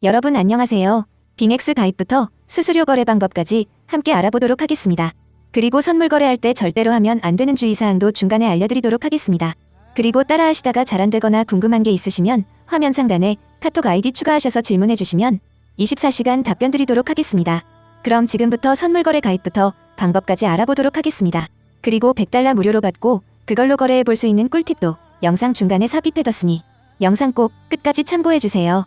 여러분 안녕하세요. 빙엑스 가입부터 수수료 거래 방법까지 함께 알아보도록 하겠습니다. 그리고 선물 거래할 때 절대로 하면 안 되는 주의사항도 중간에 알려드리도록 하겠습니다. 그리고 따라하시다가 잘 안 되거나 궁금한 게 있으시면 화면 상단에 카톡 아이디 추가하셔서 질문해 주시면 24시간 답변 드리도록 하겠습니다. 그럼 지금부터 선물 거래 가입부터 방법까지 알아보도록 하겠습니다. 그리고 $100 무료로 받고 그걸로 거래해 볼 수 있는 꿀팁도 영상 중간에 삽입해뒀으니 영상 꼭 끝까지 참고해 주세요.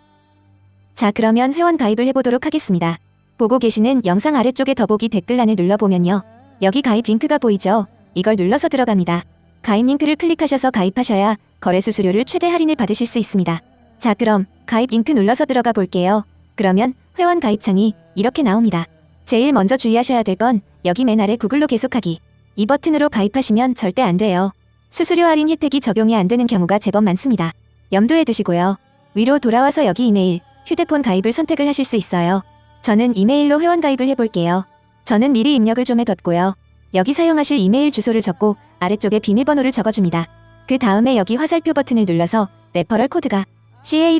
자, 그러면 회원 가입을 해보도록 하겠습니다. 보고 계시는 영상 아래쪽에 더보기 댓글란을 눌러보면요. 여기 가입 링크가 보이죠? 이걸 눌러서 들어갑니다. 가입 링크를 클릭하셔서 가입하셔야 거래 수수료를 최대 할인을 받으실 수 있습니다. 자, 그럼 가입 링크 눌러서 들어가 볼게요. 그러면 회원 가입창이 이렇게 나옵니다. 제일 먼저 주의하셔야 될 건 여기 맨 아래 구글로 계속하기. 이 버튼으로 가입하시면 절대 안 돼요. 수수료 할인 혜택이 적용이 안 되는 경우가 제법 많습니다. 염두에 두시고요. 위로 돌아와서 여기 이메일, 휴대폰 가입을 선택을 하실 수 있어요. 저는 이메일로 회원 가입을 해볼게요. 저는 미리 입력을 좀 해뒀고요. 여기 사용하실 이메일 주소를 적고 아래쪽에 비밀번호를 적어줍니다. 그 다음에 여기 화살표 버튼을 눌러서 레퍼럴 코드가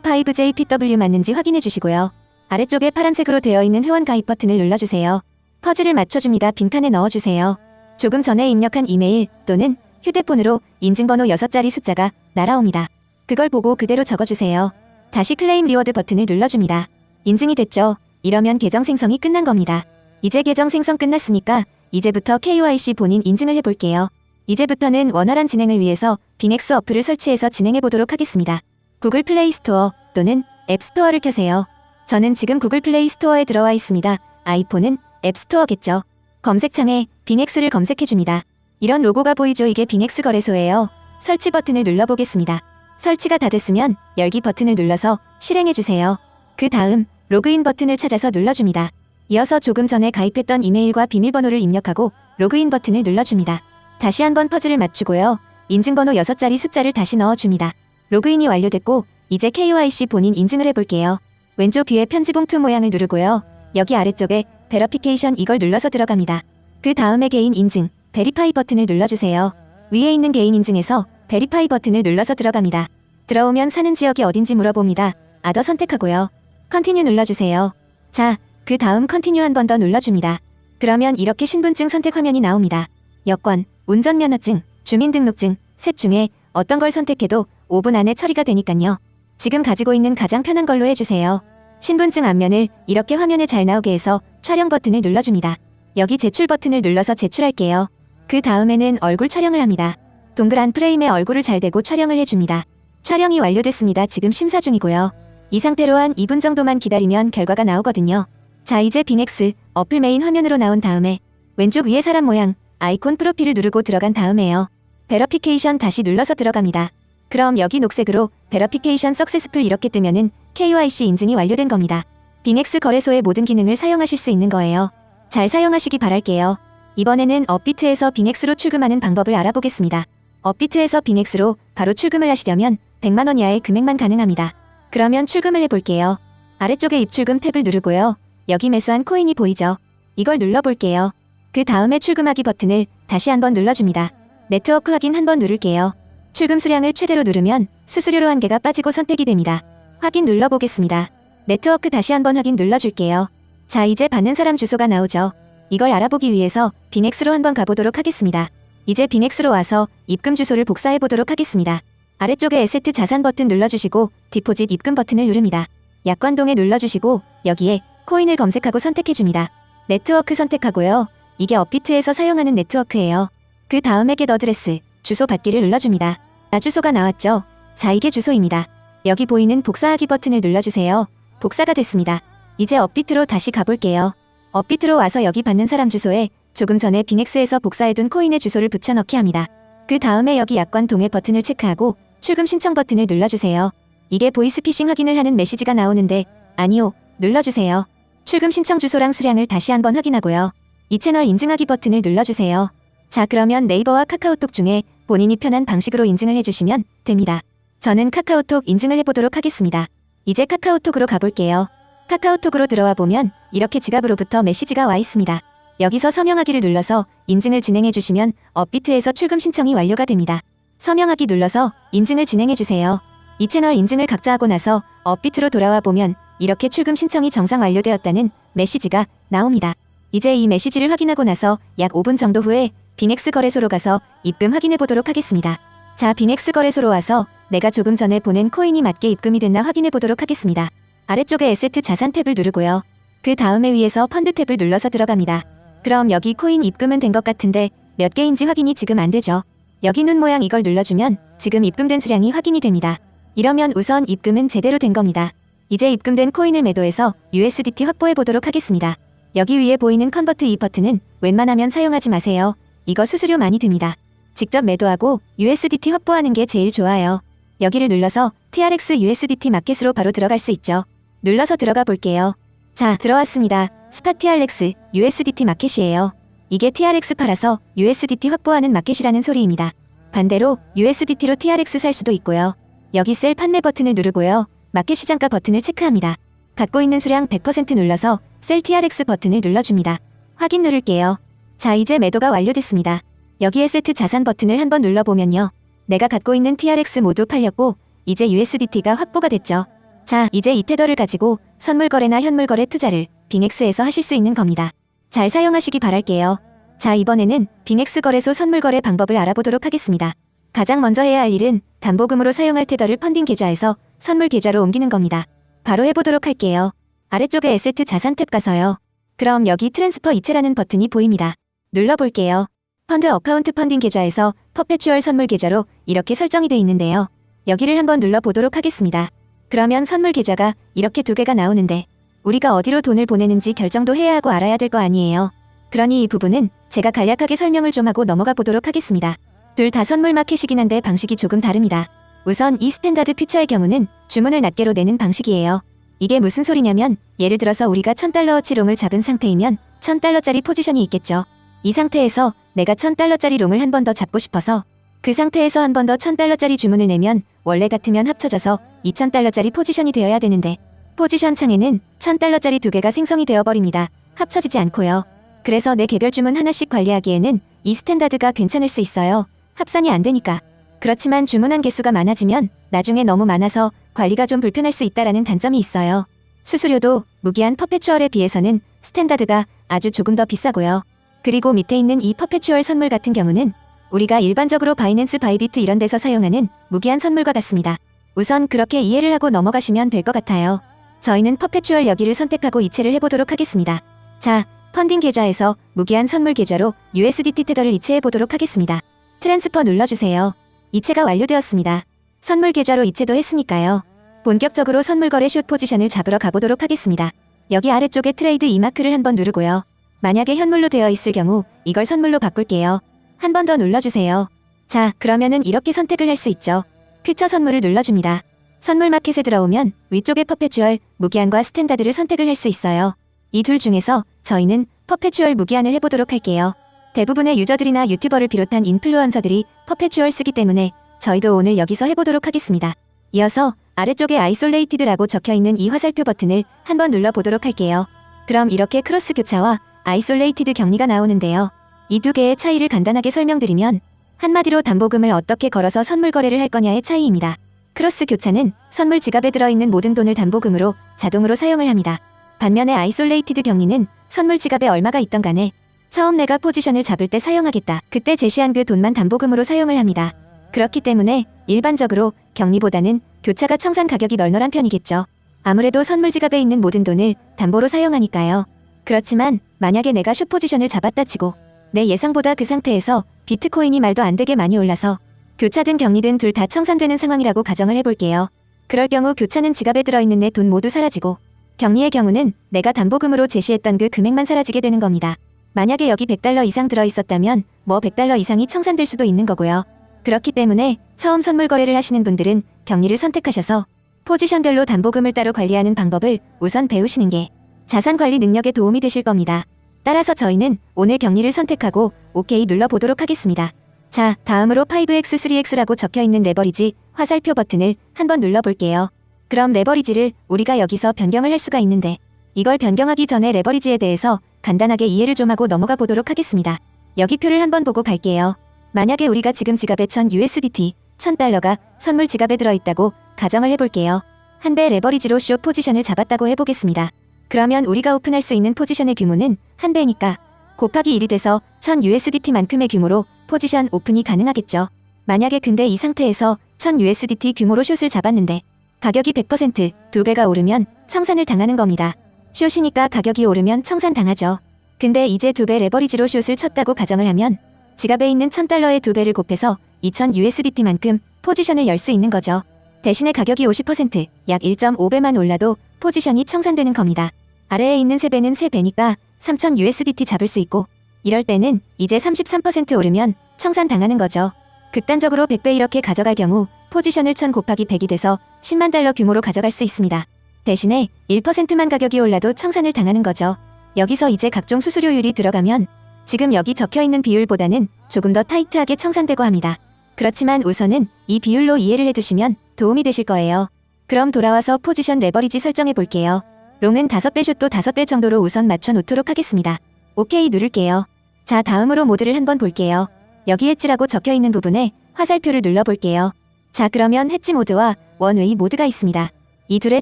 CA5JPW 맞는지 확인해 주시고요. 아래쪽에 파란색으로 되어 있는 회원 가입 버튼을 눌러주세요. 퍼즐을 맞춰줍니다. 빈칸에 넣어주세요. 조금 전에 입력한 이메일 또는 휴대폰으로 인증번호 6자리 숫자가 날아옵니다. 그걸 보고 그대로 적어주세요. 다시 클레임 리워드 버튼을 눌러줍니다. 인증이 됐죠? 이러면 계정 생성이 끝난 겁니다. 이제 계정 생성 끝났으니까 이제부터 KYC 본인 인증을 해볼게요. 이제부터는 원활한 진행을 위해서 빙엑스 어플을 설치해서 진행해보도록 하겠습니다. 구글 플레이 스토어 또는 앱 스토어를 켜세요. 저는 지금 구글 플레이 스토어에 들어와 있습니다. 아이폰은 앱 스토어겠죠. 검색창에 빙엑스를 검색해줍니다. 이런 로고가 보이죠? 이게 빙엑스 거래소예요. 설치 버튼을 눌러보겠습니다. 설치가 다 됐으면 열기 버튼을 눌러서 실행해주세요. 그 다음 로그인 버튼을 찾아서 눌러줍니다. 이어서 조금 전에 가입했던 이메일과 비밀번호를 입력하고 로그인 버튼을 눌러줍니다. 다시 한번 퍼즐을 맞추고요. 인증번호 6자리 숫자를 다시 넣어줍니다. 로그인이 완료됐고 이제 KYC 본인 인증을 해볼게요. 왼쪽 위에 편지 봉투 모양을 누르고요. 여기 아래쪽에 베러피케이션 이걸 눌러서 들어갑니다. 그 다음에 개인 인증, 베리파이 버튼을 눌러주세요. 위에 있는 개인 인증에서 베리파이 버튼을 눌러서 들어갑니다. 들어오면 사는 지역이 어딘지 물어봅니다. 아더 선택하고요. 컨티뉴 눌러주세요. 자, 그 다음 컨티뉴 한 번 더 눌러줍니다. 그러면 이렇게 신분증 선택 화면이 나옵니다. 여권, 운전면허증, 주민등록증, 셋 중에 어떤 걸 선택해도 5분 안에 처리가 되니깐요. 지금 가지고 있는 가장 편한 걸로 해주세요. 신분증 앞면을 이렇게 화면에 잘 나오게 해서 촬영 버튼을 눌러줍니다. 여기 제출 버튼을 눌러서 제출할게요. 그 다음에는 얼굴 촬영을 합니다. 동그란 프레임에 얼굴을 잘 대고 촬영을 해줍니다. 촬영이 완료됐습니다. 지금 심사 중이고요. 이 상태로 한 2분 정도만 기다리면 결과가 나오거든요. 자, 이제 빙엑스 어플 메인 화면으로 나온 다음에 왼쪽 위에 사람 모양 아이콘 프로필을 누르고 들어간 다음에요. 베러피케이션 다시 눌러서 들어갑니다. 그럼 여기 녹색으로 베러피케이션 석세스풀 이렇게 뜨면은 KYC 인증이 완료된 겁니다. 빙엑스 거래소의 모든 기능을 사용하실 수 있는 거예요. 잘 사용하시기 바랄게요. 이번에는 업비트에서 빙엑스로 출금하는 방법을 알아보겠습니다. 업비트에서 빙엑스로 바로 출금을 하시려면 100만 원 이하의 금액만 가능합니다. 그러면 출금을 해볼게요. 아래쪽에 입출금 탭을 누르고요. 여기 매수한 코인이 보이죠? 이걸 눌러볼게요. 그 다음에 출금하기 버튼을 다시 한번 눌러줍니다. 네트워크 확인 한번 누를게요. 출금 수량을 최대로 누르면 수수료로 한 개가 빠지고 선택이 됩니다. 확인 눌러보겠습니다. 네트워크 다시 한번 확인 눌러줄게요. 자, 이제 받는 사람 주소가 나오죠? 이걸 알아보기 위해서 빙엑스로 한번 가보도록 하겠습니다. 이제 빙엑스로 와서 입금 주소를 복사해보도록 하겠습니다. 아래쪽에 에세트 자산 버튼 눌러주시고 디포짓 입금 버튼을 누릅니다. 약관동에 눌러주시고 여기에 코인을 검색하고 선택해줍니다. 네트워크 선택하고요. 이게 업비트에서 사용하는 네트워크예요. 그 다음에 겟 어드레스, 주소 받기를 눌러줍니다. 주소가 나왔죠? 자, 이게 주소입니다. 여기 보이는 복사하기 버튼을 눌러주세요. 복사가 됐습니다. 이제 업비트로 다시 가볼게요. 업비트로 와서 여기 받는 사람 주소에 조금 전에 빙엑스에서 복사해둔 코인의 주소를 붙여넣기 합니다. 그 다음에 여기 약관 동의 버튼을 체크하고 출금 신청 버튼을 눌러주세요. 이게 보이스피싱 확인을 하는 메시지가 나오는데 아니요, 눌러주세요. 출금 신청 주소랑 수량을 다시 한번 확인하고요. 이 채널 인증하기 버튼을 눌러주세요. 자, 그러면 네이버와 카카오톡 중에 본인이 편한 방식으로 인증을 해주시면 됩니다. 저는 카카오톡 인증을 해보도록 하겠습니다. 이제 카카오톡으로 가볼게요. 카카오톡으로 들어와 보면 이렇게 지갑으로부터 메시지가 와 있습니다. 여기서 서명하기를 눌러서 인증을 진행해 주시면 업비트에서 출금 신청이 완료가 됩니다. 서명하기 눌러서 인증을 진행해 주세요. 이 채널 인증을 각자 하고 나서 업비트로 돌아와 보면 이렇게 출금 신청이 정상 완료되었다는 메시지가 나옵니다. 이제 이 메시지를 확인하고 나서 약 5분 정도 후에 빙엑스 거래소로 가서 입금 확인해 보도록 하겠습니다. 자, 빙엑스 거래소로 와서 내가 조금 전에 보낸 코인이 맞게 입금이 됐나 확인해 보도록 하겠습니다. 아래쪽에 에세트 자산 탭을 누르고요. 그 다음에 위에서 펀드 탭을 눌러서 들어갑니다. 그럼 여기 코인 입금은 된 것 같은데 몇 개인지 확인이 지금 안 되죠. 여기 눈 모양 이걸 눌러주면 지금 입금된 수량이 확인이 됩니다. 이러면 우선 입금은 제대로 된 겁니다. 이제 입금된 코인을 매도해서 USDT 확보해 보도록 하겠습니다. 여기 위에 보이는 컨버트 이 버튼은 웬만하면 사용하지 마세요. 이거 수수료 많이 듭니다. 직접 매도하고 USDT 확보하는 게 제일 좋아요. 여기를 눌러서 TRX USDT 마켓으로 바로 들어갈 수 있죠. 눌러서 들어가 볼게요. 자, 들어왔습니다. 스팟 TRX USDT 마켓이에요. 이게 TRX 팔아서 USDT 확보하는 마켓이라는 소리입니다. 반대로 USDT로 TRX 살 수도 있고요. 여기 셀 판매 버튼을 누르고요. 마켓 시장가 버튼을 체크합니다. 갖고 있는 수량 100% 눌러서 셀 TRX 버튼을 눌러줍니다. 확인 누를게요. 자, 이제 매도가 완료됐습니다. 여기에 세트 자산 버튼을 한번 눌러보면요. 내가 갖고 있는 TRX 모두 팔렸고 이제 USDT가 확보가 됐죠. 자, 이제 이 테더를 가지고 선물 거래나 현물 거래 투자를 빙엑스에서 하실 수 있는 겁니다. 잘 사용하시기 바랄게요. 자, 이번에는 빙엑스 거래소 선물 거래 방법을 알아보도록 하겠습니다. 가장 먼저 해야 할 일은 담보금으로 사용할 테더를 펀딩 계좌에서 선물 계좌로 옮기는 겁니다. 바로 해보도록 할게요. 아래쪽에 에세트 자산 탭 가서요. 그럼 여기 트랜스퍼 이체라는 버튼이 보입니다. 눌러볼게요. 펀드 어카운트 펀딩 계좌에서 퍼페추얼 선물 계좌로 이렇게 설정이 돼 있는데요. 여기를 한번 눌러보도록 하겠습니다. 그러면 선물 계좌가 이렇게 두 개가 나오는데 우리가 어디로 돈을 보내는지 결정도 해야 하고 알아야 될 거 아니에요. 그러니 이 부분은 제가 간략하게 설명을 좀 하고 넘어가 보도록 하겠습니다. 둘 다 선물 마켓이긴 한데 방식이 조금 다릅니다. 우선 이 스탠다드 퓨처의 경우는 주문을 낱개로 내는 방식이에요. 이게 무슨 소리냐면 예를 들어서 우리가 $1000어치 롱을 잡은 상태이면 $1000짜리 포지션이 있겠죠. 이 상태에서 내가 $1000짜리 롱을 한 번 더 잡고 싶어서 그 상태에서 한 번 더 $1000짜리 주문을 내면 원래 같으면 합쳐져서 $2000짜리 포지션이 되어야 되는데 포지션 창에는 $1000짜리 두 개가 생성이 되어버립니다. 합쳐지지 않고요. 그래서 내 개별 주문 하나씩 관리하기에는 이 스탠다드가 괜찮을 수 있어요. 합산이 안 되니까. 그렇지만 주문한 개수가 많아지면 나중에 너무 많아서 관리가 좀 불편할 수 있다라는 단점이 있어요. 수수료도 무기한 퍼페추얼에 비해서는 스탠다드가 아주 조금 더 비싸고요. 그리고 밑에 있는 이 퍼페추얼 선물 같은 경우는 우리가 일반적으로 바이낸스 바이비트 이런 데서 사용하는 무기한 선물과 같습니다. 우선 그렇게 이해를 하고 넘어가시면 될 것 같아요. 저희는 퍼페추얼 여기를 선택하고 이체를 해보도록 하겠습니다. 자, 펀딩 계좌에서 무기한 선물 계좌로 USDT 테더를 이체해 보도록 하겠습니다. 트랜스퍼 눌러주세요. 이체가 완료되었습니다. 선물 계좌로 이체도 했으니까요. 본격적으로 선물 거래 숏 포지션을 잡으러 가보도록 하겠습니다. 여기 아래쪽에 트레이드 이 마크를 한번 누르고요. 만약에 현물로 되어 있을 경우 이걸 선물로 바꿀게요. 한 번 더 눌러주세요. 자, 그러면은 이렇게 선택을 할 수 있죠. 퓨처 선물을 눌러줍니다. 선물 마켓에 들어오면 위쪽에 퍼페추얼, 무기한과 스탠다드를 선택을 할 수 있어요. 이 둘 중에서 저희는 퍼페추얼 무기한을 해보도록 할게요. 대부분의 유저들이나 유튜버를 비롯한 인플루언서들이 퍼페추얼 쓰기 때문에 저희도 오늘 여기서 해보도록 하겠습니다. 이어서 아래쪽에 아이솔레이티드라고 적혀있는 이 화살표 버튼을 한번 눌러보도록 할게요. 그럼 이렇게 크로스 교차와 아이솔레이티드 격리가 나오는데요. 이 두 개의 차이를 간단하게 설명드리면 한마디로 담보금을 어떻게 걸어서 선물 거래를 할 거냐의 차이입니다. 크로스 교차는 선물 지갑에 들어있는 모든 돈을 담보금으로 자동으로 사용을 합니다. 반면에 아이솔레이티드 격리는 선물 지갑에 얼마가 있던 간에 처음 내가 포지션을 잡을 때 사용하겠다. 그때 제시한 그 돈만 담보금으로 사용을 합니다. 그렇기 때문에 일반적으로 격리보다는 교차가 청산 가격이 널널한 편이겠죠. 아무래도 선물 지갑에 있는 모든 돈을 담보로 사용하니까요. 그렇지만 만약에 내가 숏 포지션을 잡았다 치고 내 예상보다 그 상태에서 비트코인이 말도 안 되게 많이 올라서 교차든 격리든 둘 다 청산되는 상황이라고 가정을 해볼게요. 그럴 경우 교차는 지갑에 들어있는 내 돈 모두 사라지고 격리의 경우는 내가 담보금으로 제시했던 그 금액만 사라지게 되는 겁니다. 만약에 여기 $100 이상 들어있었다면 뭐 $100 이상이 청산될 수도 있는 거고요. 그렇기 때문에 처음 선물 거래를 하시는 분들은 격리를 선택하셔서 포지션별로 담보금을 따로 관리하는 방법을 우선 배우시는 게 자산 관리 능력에 도움이 되실 겁니다. 따라서 저희는 오늘 격리를 선택하고 OK 눌러보도록 하겠습니다. 자, 다음으로 5X, 3X라고 적혀있는 레버리지 화살표 버튼을 한번 눌러볼게요. 그럼 레버리지를 우리가 여기서 변경을 할 수가 있는데 이걸 변경하기 전에 레버리지에 대해서 간단하게 이해를 좀 하고 넘어가 보도록 하겠습니다. 여기 표를 한번 보고 갈게요. 만약에 우리가 지금 지갑에 $1000 USDT, $1000가 선물 지갑에 들어있다고 가정을 해볼게요. 한 배 레버리지로 숏 포지션을 잡았다고 해보겠습니다. 그러면 우리가 오픈할 수 있는 포지션의 규모는 한 배니까 곱하기 1이 돼서 1000USDT만큼의 규모로 포지션 오픈이 가능하겠죠. 만약에 근데 이 상태에서 1000USDT 규모로 숏을 잡았는데 가격이 100% 2배가 오르면 청산을 당하는 겁니다. 숏이니까 가격이 오르면 청산당하죠. 근데 이제 2배 레버리지로 숏을 쳤다고 가정을 하면 지갑에 있는 $1000의 2배를 곱해서 2000USDT만큼 포지션을 열 수 있는 거죠. 대신에 가격이 50%, 약 1.5배만 올라도 포지션이 청산되는 겁니다. 아래에 있는 3배는 3배니까 3000USDT 잡을 수 있고 이럴 때는 이제 33% 오르면 청산당하는 거죠. 극단적으로 100배 이렇게 가져갈 경우 포지션을 1000 곱하기 100이 돼서 10만 달러 규모로 가져갈 수 있습니다. 대신에 1%만 가격이 올라도 청산을 당하는 거죠. 여기서 이제 각종 수수료율이 들어가면 지금 여기 적혀있는 비율보다는 조금 더 타이트하게 청산되고 합니다. 그렇지만 우선은 이 비율로 이해를 해두시면 도움이 되실 거예요. 그럼 돌아와서 포지션 레버리지 설정해 볼게요. 롱은 5배 숏도 5배 정도로 우선 맞춰 놓도록 하겠습니다. 오케이 누를게요. 자, 다음으로 모드를 한번 볼게요. 여기 해지라고 적혀있는 부분에 화살표를 눌러볼게요. 자, 그러면 해지 모드와 원웨이 모드가 있습니다. 이 둘의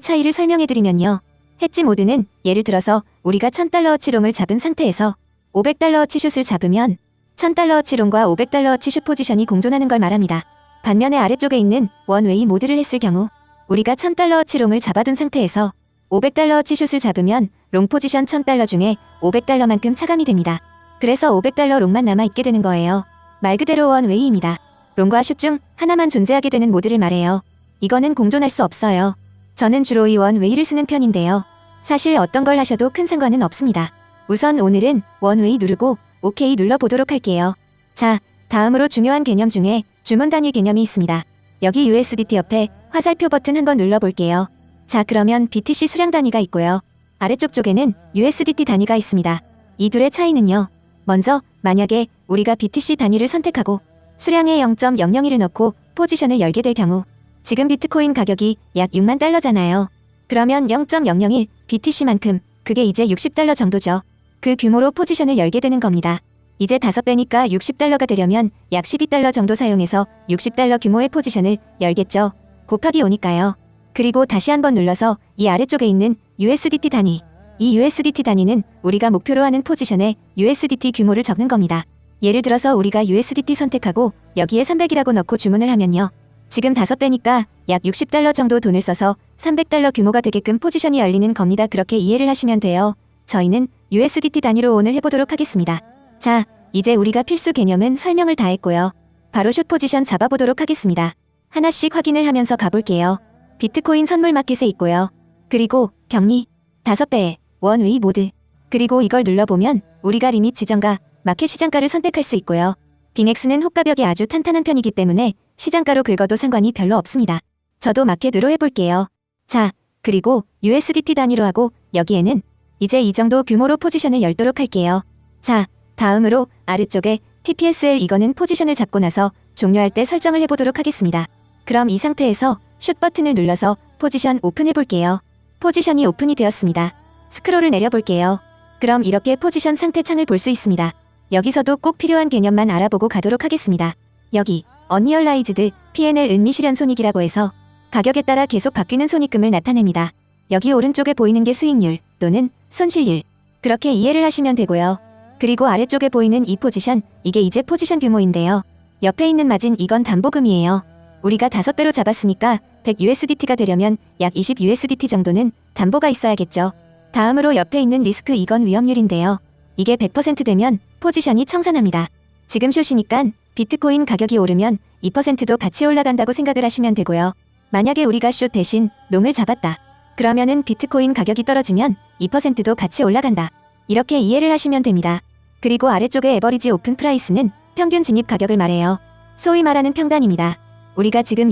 차이를 설명해드리면요. 해지 모드는 예를 들어서 우리가 $1000어치 롱을 잡은 상태에서 $500어치 숏을 잡으면 $1000어치 롱과 $500어치 숏 포지션이 공존하는 걸 말합니다. 반면에 아래쪽에 있는 원웨이 모드를 했을 경우 우리가 $1000어치 롱을 잡아둔 상태에서 $500어치 숏을 잡으면 롱 포지션 $1000 중에 $500만큼 차감이 됩니다. 그래서 $500 롱만 남아있게 되는 거예요. 말 그대로 원웨이입니다. 롱과 숏 중 하나만 존재하게 되는 모드를 말해요. 이거는 공존할 수 없어요. 저는 주로 이 원웨이를 쓰는 편인데요. 사실 어떤 걸 하셔도 큰 상관은 없습니다. 우선 오늘은 원웨이 누르고 오케이 눌러보도록 할게요. 자, 다음으로 중요한 개념 중에 주문 단위 개념이 있습니다. 여기 USDT 옆에 화살표 버튼 한번 눌러볼게요. 자, 그러면 BTC 수량 단위가 있고요. 아래쪽 쪽에는 USDT 단위가 있습니다. 이 둘의 차이는요. 먼저 만약에 우리가 BTC 단위를 선택하고 수량에 0.001을 넣고 포지션을 열게 될 경우 지금 비트코인 가격이 약 6만 달러잖아요. 그러면 0.001 BTC만큼 그게 이제 $60 정도죠. 그 규모로 포지션을 열게 되는 겁니다. 이제 5배니까 $60가 되려면 약 $12 정도 사용해서 $60 규모의 포지션을 열겠죠. 곱하기 5니까요. 그리고 다시 한번 눌러서 이 아래쪽에 있는 USDT 단위. 이 USDT 단위는 우리가 목표로 하는 포지션의 USDT 규모를 적는 겁니다. 예를 들어서 우리가 USDT 선택하고 여기에 300이라고 넣고 주문을 하면요. 지금 5배니까 약 $60 정도 돈을 써서 $300 규모가 되게끔 포지션이 열리는 겁니다. 그렇게 이해를 하시면 돼요. 저희는 USDT 단위로 오늘 해보도록 하겠습니다. 자, 이제 우리가 필수 개념은 설명을 다 했고요. 바로 숏 포지션 잡아보도록 하겠습니다. 하나씩 확인을 하면서 가볼게요. 비트코인 선물 마켓에 있고요. 그리고 격리 5배의 원웨이 모드. 그리고 이걸 눌러보면 우리가 리밋 지정과 마켓 시장가를 선택할 수 있고요. 빙엑스는 호가벽이 아주 탄탄한 편이기 때문에 시장가로 긁어도 상관이 별로 없습니다. 저도 마켓으로 해볼게요. 자, 그리고 USDT 단위로 하고 여기에는 이제 이 정도 규모로 포지션을 열도록 할게요. 자, 다음으로 아래쪽에 TPSL 이거는 포지션을 잡고 나서 종료할 때 설정을 해보도록 하겠습니다. 그럼 이 상태에서 슛 버튼을 눌러서 포지션 오픈해볼게요. 포지션이 오픈이 되었습니다. 스크롤을 내려볼게요. 그럼 이렇게 포지션 상태 창을 볼 수 있습니다. 여기서도 꼭 필요한 개념만 알아보고 가도록 하겠습니다. 여기 언리얼라이즈드 P&L 은미실현 손익이라고 해서 가격에 따라 계속 바뀌는 손익금을 나타냅니다. 여기 오른쪽에 보이는 게 수익률 또는 손실률. 그렇게 이해를 하시면 되고요. 그리고 아래쪽에 보이는 이 포지션, 이게 이제 포지션 규모인데요. 옆에 있는 마진 이건 담보금이에요. 우리가 5배로 잡았으니까 100USDT가 되려면 약 20USDT 정도는 담보가 있어야겠죠. 다음으로 옆에 있는 리스크 이건 위험률인데요. 이게 100% 되면 포지션이 청산합니다. 지금 숏이니깐 비트코인 가격이 오르면 2%도 같이 올라간다고 생각을 하시면 되고요. 만약에 우리가 숏 대신 롱을 잡았다. 그러면은 비트코인 가격이 떨어지면 2%도 같이 올라간다. 이렇게 이해를 하시면 됩니다. 그리고 아래쪽에 에버리지 오픈 프라이스는 평균 진입 가격을 말해요. 소위 말하는 평단입니다. 우리가 지금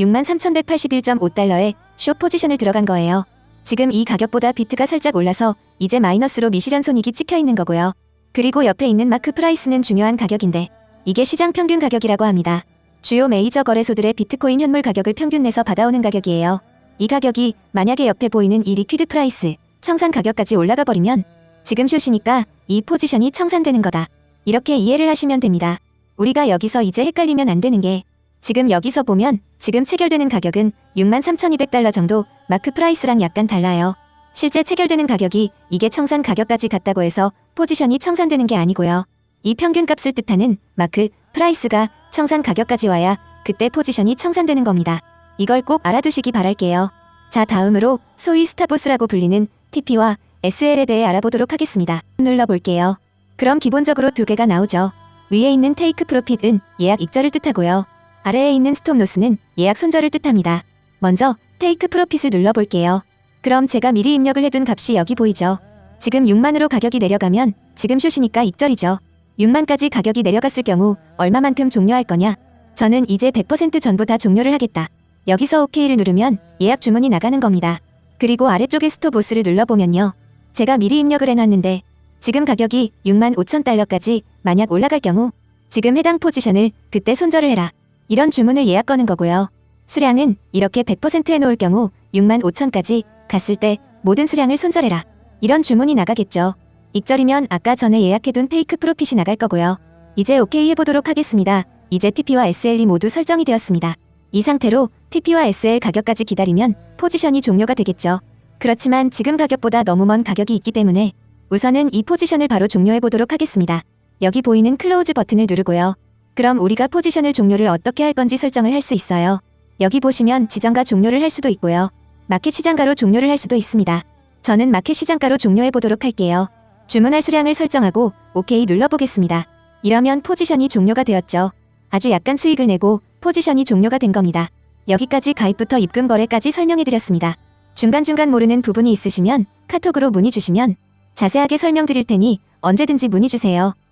63,181.5달러에 숏 포지션을 들어간 거예요. 지금 이 가격보다 비트가 살짝 올라서 이제 마이너스로 미실현 손익이 찍혀 있는 거고요. 그리고 옆에 있는 마크 프라이스는 중요한 가격인데 이게 시장 평균 가격이라고 합니다. 주요 메이저 거래소들의 비트코인 현물 가격을 평균 내서 받아오는 가격이에요. 이 가격이 만약에 옆에 보이는 이 리퀴드 프라이스, 청산 가격까지 올라가 버리면 지금 숏이니까 이 포지션이 청산되는 거다. 이렇게 이해를 하시면 됩니다. 우리가 여기서 이제 헷갈리면 안 되는 게 지금 여기서 보면 지금 체결되는 가격은 63,200달러 정도, 마크 프라이스랑 약간 달라요. 실제 체결되는 가격이 이게 청산 가격까지 같다고 해서 포지션이 청산되는 게 아니고요. 이 평균값을 뜻하는 마크 프라이스가 청산 가격까지 와야 그때 포지션이 청산되는 겁니다. 이걸 꼭 알아두시기 바랄게요. 자, 다음으로 소위 스탑로스라고 불리는 TP와 SL에 대해 알아보도록 하겠습니다. 눌러볼게요. 그럼 기본적으로 두 개가 나오죠. 위에 있는 테이크 프로핏은 예약 익절을 뜻하고요. 아래에 있는 스톱로스는 예약 손절을 뜻합니다. 먼저 테이크 프로핏을 눌러볼게요. 그럼 제가 미리 입력을 해둔 값이 여기 보이죠? 지금 6만으로 가격이 내려가면 지금 숏이니까 익절이죠. 6만까지 가격이 내려갔을 경우 얼마만큼 종료할 거냐? 저는 이제 100% 전부 다 종료를 하겠다. 여기서 OK를 누르면 예약 주문이 나가는 겁니다. 그리고 아래쪽에 스톱로스를 눌러보면요. 제가 미리 입력을 해놨는데 지금 가격이 65,000달러까지 만약 올라갈 경우 지금 해당 포지션을 그때 손절을 해라. 이런 주문을 예약 거는 거고요. 수량은 이렇게 100% 해놓을 경우 65,000까지 갔을 때 모든 수량을 손절해라. 이런 주문이 나가겠죠. 익절이면 아까 전에 예약해둔 테이크 프로핏이 나갈 거고요. 이제 OK 해보도록 하겠습니다. 이제 TP와 SL이 모두 설정이 되었습니다. 이 상태로 TP와 SL 가격까지 기다리면 포지션이 종료가 되겠죠. 그렇지만 지금 가격보다 너무 먼 가격이 있기 때문에 우선은 이 포지션을 바로 종료해보도록 하겠습니다. 여기 보이는 클로우즈 버튼을 누르고요. 그럼 우리가 포지션을 종료를 어떻게 할 건지 설정을 할 수 있어요. 여기 보시면 지정가 종료를 할 수도 있고요. 마켓 시장가로 종료를 할 수도 있습니다. 저는 마켓 시장가로 종료해보도록 할게요. 주문할 수량을 설정하고 OK 눌러보겠습니다. 이러면 포지션이 종료가 되었죠. 아주 약간 수익을 내고 포지션이 종료가 된 겁니다. 여기까지 가입부터 입금 거래까지 설명해드렸습니다. 중간중간 모르는 부분이 있으시면 카톡으로 문의 주시면 자세하게 설명드릴 테니 언제든지 문의 주세요.